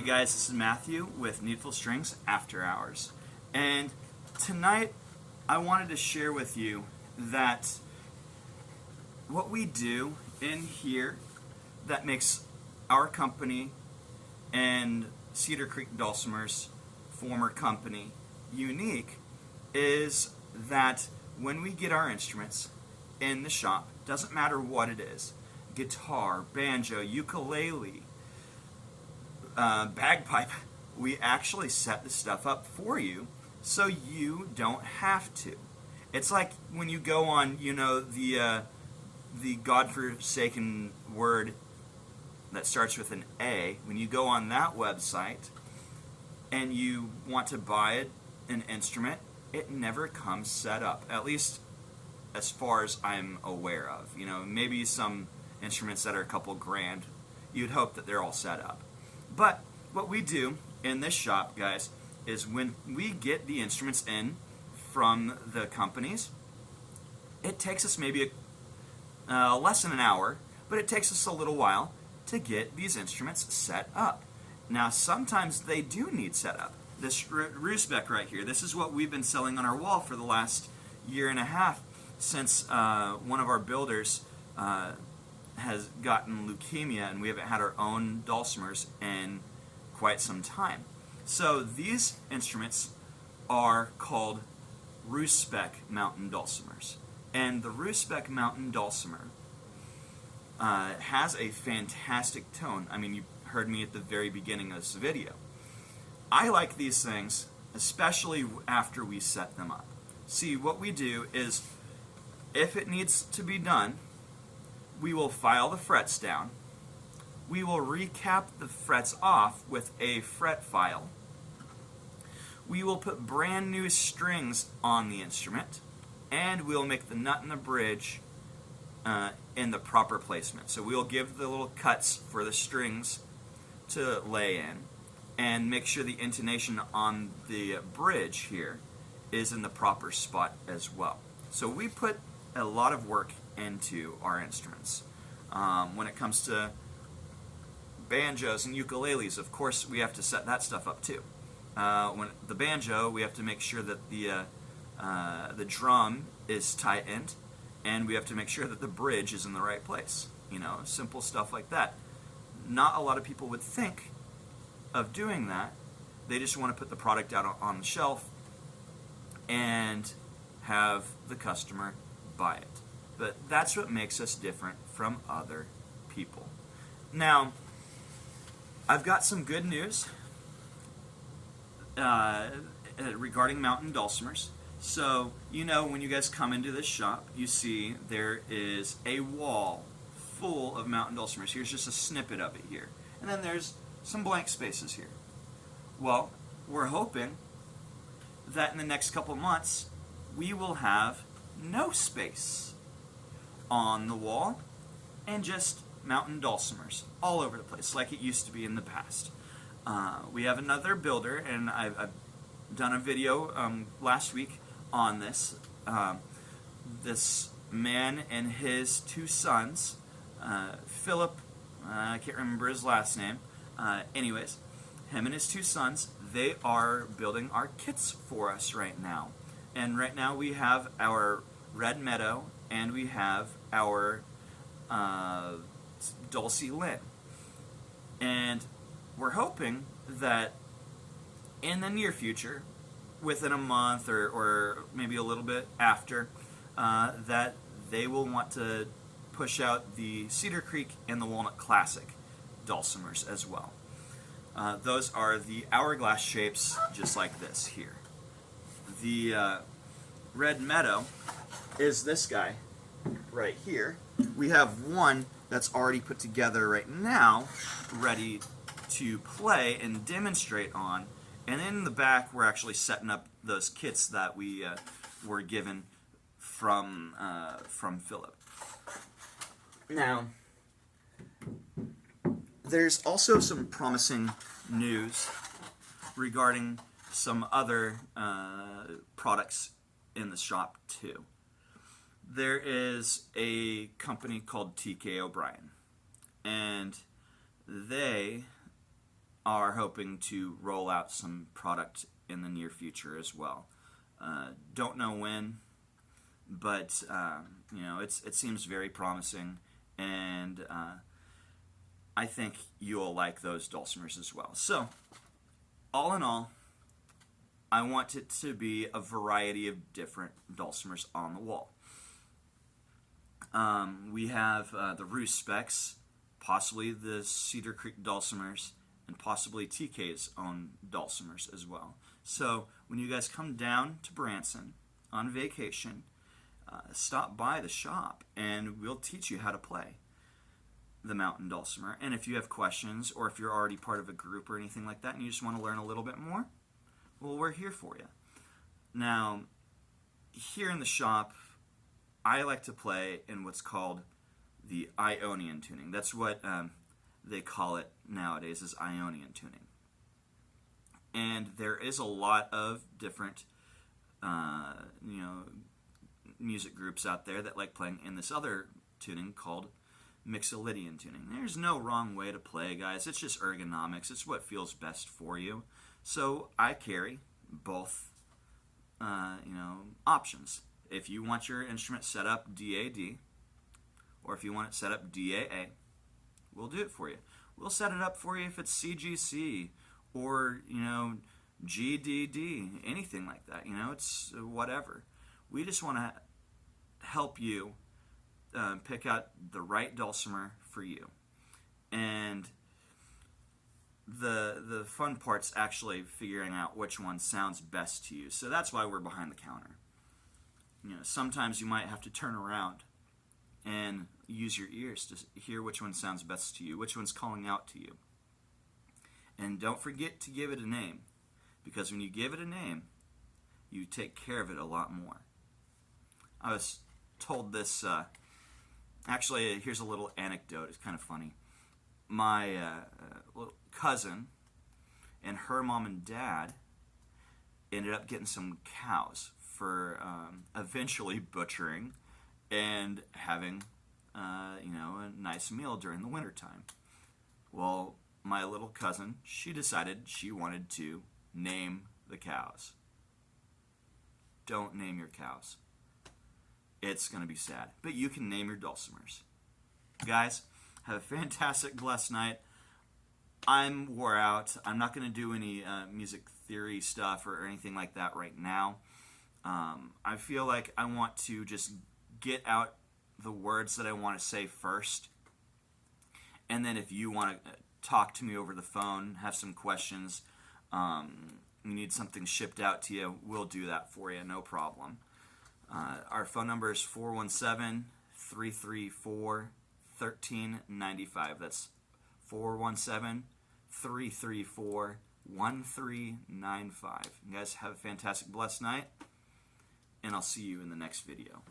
guys, this is Matthew with Needful Strings After Hours. And tonight I wanted to share with you that what we do in here that makes our company and Cedar Creek Dulcimer's former company unique is that when we get our instruments in the shop, doesn't matter what it is, guitar, banjo, ukulele, bagpipe, we actually set the stuff up for you so you don't have to. It's like when you go on, the godforsaken word that starts with an A, when you go on that website and you want to buy an instrument, it never comes set up, at least as far as I'm aware of. Maybe some instruments that are a couple grand, you'd hope that they're all set up. But what we do in this shop, guys, is when we get the instruments in from the companies, it takes us maybe less than an hour, but it takes us a little while to get these instruments set up. Now, sometimes they do need setup. This Rusbeck right here, this is what we've been selling on our wall for the last year and a half since one of our builders has gotten leukemia and we haven't had our own dulcimers in quite some time. So these instruments are called Rusbeck mountain dulcimers. And the Rusbeck mountain dulcimer has a fantastic tone. I mean, you heard me at the very beginning of this video. I like these things, especially after we set them up. See, what we do is, if it needs to be done, we will file the frets down. We will recap the frets off with a fret file. We will put brand new strings on the instrument, and we'll make the nut and the bridge in the proper placement. So we'll give the little cuts for the strings to lay in, and make sure the intonation on the bridge here is in the proper spot as well. So we put a lot of work into our instruments. When it comes to banjos and ukuleles, of course, we have to set that stuff up too. When the banjo, we have to make sure that the drum is tightened, and we have to make sure that the bridge is in the right place. Simple stuff like that. Not a lot of people would think of doing that. They just want to put the product out on the shelf and have the customer buy it. But that's what makes us different from other people. Now, I've got some good news regarding mountain dulcimers. So, when you guys come into this shop, you see there is a wall full of mountain dulcimers. Here's just a snippet of it here. And then there's some blank spaces here. Well, we're hoping that in the next couple months, we will have no space on the wall and just mountain dulcimers all over the place like it used to be in the past. We have another builder, and I've done a video last week on this. This man and his two sons, Philip, I can't remember his last name, anyways, him and his two sons, they are building our kits for us right now. And right now we have our Red Meadow and we have our Dulcie Lynn. And we're hoping that in the near future, within a month or maybe a little bit after, that they will want to push out the Cedar Creek and the Walnut Classic dulcimers as well. Those are the hourglass shapes, just like this here. The Red Meadow is this guy right here. We have one that's already put together right now, ready to play and demonstrate on. And in the back, we're actually setting up those kits that we were given from Philip. Now, there's also some promising news regarding some other products in the shop too. There is a company called TK O'Brien, and they are hoping to roll out some product in the near future as well. Don't know when, but you know, it seems very promising, and I think you'll like those dulcimers as well. So, all in all, I want it to be a variety of different dulcimers on the wall. We have the Roost specs, possibly the Cedar Creek dulcimers, and possibly TK's own dulcimers as well. So when you guys come down to Branson on vacation, stop by the shop and we'll teach you how to play the mountain dulcimer. And if you have questions, or if you're already part of a group or anything like that and you just want to learn a little bit more, well, we're here for you. Now, here in the shop, I like to play in what's called the Ionian tuning. That's what they call it nowadays, is Ionian tuning. And there is a lot of different music groups out there that like playing in this other tuning called Mixolydian tuning. There's no wrong way to play, guys. It's just ergonomics. It's what feels best for you. So I carry both options. If you want your instrument set up DAD, or if you want it set up DAA, we'll do it for you. We'll set it up for you if it's CGC or, GDD, anything like that. It's whatever. We just want to help you pick out the right dulcimer for you. And the fun part's actually figuring out which one sounds best to you. So that's why we're behind the counter. Sometimes you might have to turn around and use your ears to hear which one sounds best to you, which one's calling out to you. And don't forget to give it a name, because when you give it a name, you take care of it a lot more. I was told this, actually, here's a little anecdote. It's kind of funny. My little cousin and her mom and dad ended up getting some cows for eventually butchering and having a nice meal during the wintertime. Well, my little cousin, she decided she wanted to name the cows. Don't name your cows. It's going to be sad. But you can name your dulcimers. Guys, have a fantastic, blessed night. I'm wore out. I'm not going to do any music theory stuff or anything like that right now. I feel like I want to just get out the words that I want to say first. And then if you want to talk to me over the phone, have some questions, you need something shipped out to you, we'll do that for you, no problem. Our phone number is 417-334-1395. That's 417-334-1395. You guys have a fantastic, blessed night, and I'll see you in the next video.